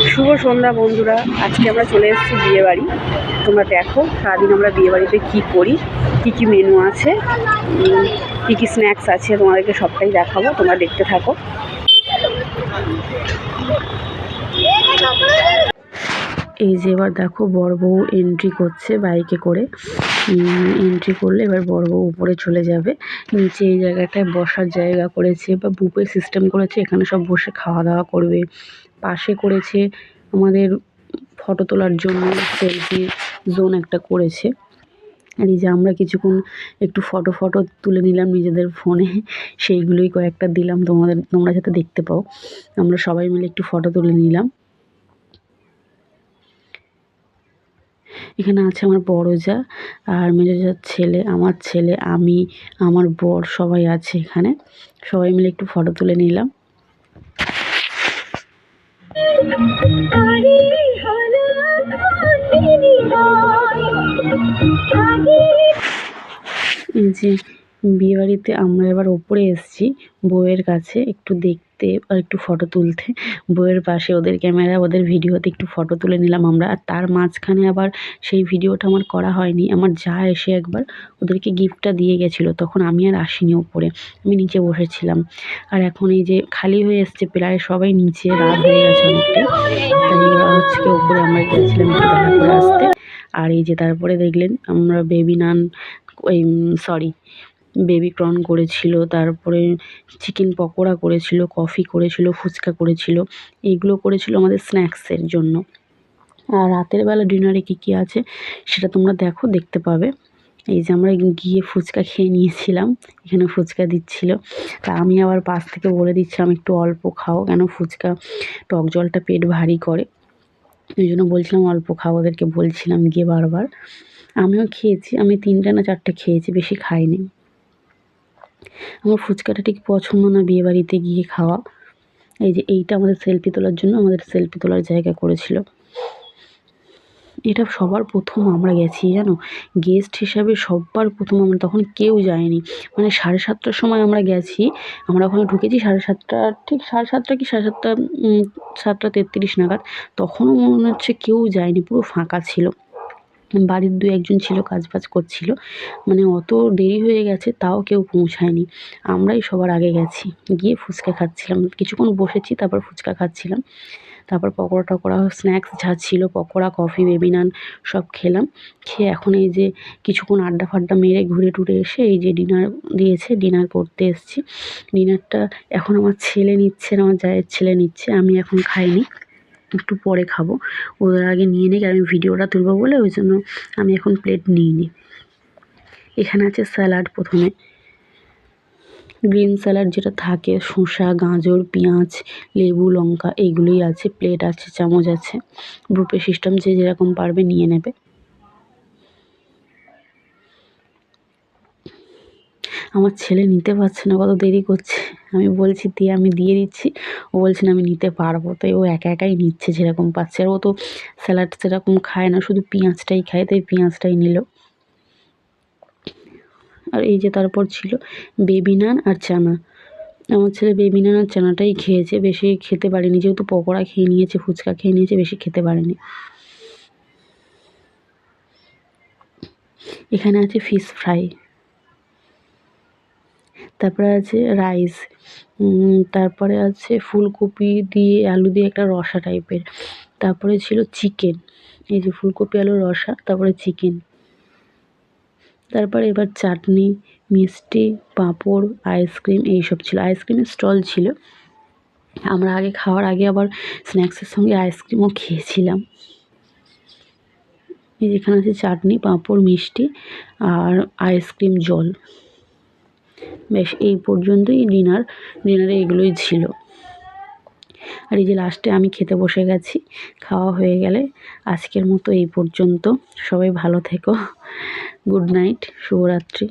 শুভ সন্ধ্যা বন্ধুরা, আজকে আমরা চলে এসেছি বিয়েবাড়ি। তোমরা দেখো সারাদিন আমরা বিয়েবাড়িতে কী করি, কী কী মেনু আছে, কী কী স্ন্যাক্স আছে, তোমাদেরকে সবটাই দেখাবো। তোমরা দেখতে থাকো। এই যে এবার দেখো বর বউ এন্ট্রি করছে বাইকে করে। এন্ট্রি করলে এবার বর বউ উপরে চলে যাবে। নিচে এই জায়গাটায় বসার জায়গা করেছে বা বুফে সিস্টেম করেছে, এখানে সব বসে খাওয়া দাওয়া করবে। পাশে করেছে আমাদের ফটো তোলার জন্য সেলফি জোন একটা করেছে। আর এই যে আমরা কিছুক্ষণ একটু ফটো তুলে নিলাম নিজেদের ফোনে, সেইগুলোই কয়েকটা দিলাম তোমরা যাতে দেখতে পাও। আমরা সবাই মিলে একটু ফটো তুলে নিলাম। এখানে আছে আমার বড় যা আর মেজো যার ছেলে, আমার ছেলে, আমি, আমার বর সবাই আছে এখানে। সবাই মিলে একটু ফটো তুলে নিলাম। এই যে বিয়েবাড়িতে আমরা এবার ওপরে এসেছি বউয়ের কাছে একটু দেখতে আর একটু ফটো তুলতে। বউয়ের পাশে ওদের ক্যামেরা, ওদের ভিডিওতে একটু ফটো তুলে নিলাম আমরা। আর তার মাঝখানে আবার সেই ভিডিওটা আমার করা হয়নি। আমার যা এসে একবার ওদেরকে গিফটটা দিয়ে গেছিলো, তখন আমি আর আসিনি ওপরে, আমি নিচে বসেছিলাম। আর এখন এই যে খালি হয়ে এসছে প্রায় সবাই নিচে, রাত হয়ে গেছে অনেকটাই, তাই ওরা হচ্ছে কি ওপরে আমরা গেছিলাম একটু দেখা করে আসতে। আর এই যে তারপরে দেখলেন আমরা বেবি নান, বেবি কর্ন করেছিল, তারপরে চিকেন পকোড়া করেছিল, কফি করেছিল, ফুচকা করেছিল, এইগুলো করেছিল আমাদের স্ন্যাক্সের জন্য। আর রাতের বেলা ডিনারে কী কী আছে সেটা তোমরা দেখতে পাবে। এই যে আমরা গিয়ে ফুচকা খেয়ে নিয়েছিলাম, এখানে ফুচকা দিচ্ছিল। তা আমি আবার পাশ থেকে বলে দিচ্ছিলাম একটু অল্প খাও, কেন ফুচকা টক জলটা পেট ভারী করে, ওই জন্য বলছিলাম অল্প খাও, ওদেরকে বলছিলাম গিয়ে বারবার। আমিও খেয়েছি, আমি 3টে না 4টে খেয়েছি, বেশি খাইনি। আমার ফুচকাটা ঠিক পছন্দ না বিয়েবাড়িতে গিয়ে খাওয়া। এই যে এইটা আমাদের সেলফি তোলার জন্য আমাদের সেলফি তোলার জায়গা করেছিল। এটা সবার প্রথম আমরা গেছি জানো, গেস্ট হিসাবে সবার প্রথম আমরা, তখন কেউ যায়নি। মানে 7:30টার সময় আমরা গেছি, আমরা ওখানে ঢুকেছি 7:30, ঠিক 7:30 কি 7:30, 7:33 নাগাদ। তখনও মনে হচ্ছে কেউ যায়নি, পুরো ফাঁকা ছিল। বাড়ির 2-1জন ছিল, কাজবাজ করছিল। মানে অত দেরি হয়ে গেছে তাও কেউ পৌঁছায়নি, আমরাই সবার আগে গেছি। গিয়ে ফুচকা খাচ্ছিলাম, কিছুক্ষণ বসেছি, তারপর ফুচকা খাচ্ছিলাম। তারপর পকোড়া টকোড়া স্ন্যাক্স যা ছিল, পকোড়া, কফি, বেবি নান সব খেলাম। খেয়ে এখন এই যে কিছুক্ষণ আড্ডা ফাড্ডা মেরে ঘুরে টুরে এসে এই যে ডিনার দিয়েছে, ডিনার করতে এসেছি। ডিনারটা এখন আমার ছেলে নিচ্ছে, আমার জায়ের ছেলে নিচ্ছে, আমি এখন খাইনি, একটু পরে খাবো। ওদের আগে নিয়ে নিই, আমি ভিডিওটা তুলবো বলে, ওই জন্য আমি এখন প্লেট নিইনি। এখানে আছে স্যালাড, প্রথমে গ্রিন স্যালাড যেটা থাকে, শসা, গাজর, পেঁয়াজ, লেবু, লঙ্কা, এইগুলোই আছে। প্লেট আছে, চামচ আছে, বুফে সিস্টেম, যে যেরকম পারবে নিয়ে নেবে। আমার ছেলে নিতে পারছে না, কত দেরি করছে। আমি বলছি আমি দিয়ে দিচ্ছি, ও বলছে না আমি নিতে পারবো, তাই ও একাই নিচ্ছে যেরকম পাচ্ছে। আর ও তো স্যালাড সেরকম খায় না, শুধু পেঁয়াজটাই খায়, তাই পেঁয়াজটাই নিল। আর এই যে তারপর ছিল বেবি নান আর চানা। আমার ছেলে বেবি নান আর চানাটাই খেয়েছে, বেশি খেতে পারেনি, যেহেতু পকোড়া খেয়ে নিয়েছে, ফুচকা খেয়ে নিয়েছে, বেশি খেতে পারেনি। এখানে আছে ফিশ ফ্রাই, তারপরে আছে রাইস, তারপরে আছে ফুলকপি দিয়ে আলু দিয়ে একটা রসা টাইপের, তারপরে ছিল চিকেন, এই যে ফুলকপি আলুর রসা, তারপরে চিকেন, তারপরে এবার চাটনি, মিষ্টি, পাঁপড়, আইসক্রিম, এইসব ছিল। আইসক্রিমের স্টল ছিল, আমরা আগে খাওয়ার আগে আবার স্ন্যাক্সের সঙ্গে আইসক্রিমও খেয়েছিলাম। এই যেখানে আছে চাটনি, পাঁপড়, মিষ্টি আর আইসক্রিম, জল। বেশ এই পর্যন্তই ডিনারে এগুলোই ছিল। আর এই যে লাস্টে আমি খেতে বসে গেছি, খাওয়া হয়ে গেলে আজকের মতো এই পর্যন্ত। সবাই ভালো থেকো, গুড নাইট, শুভরাত্রি।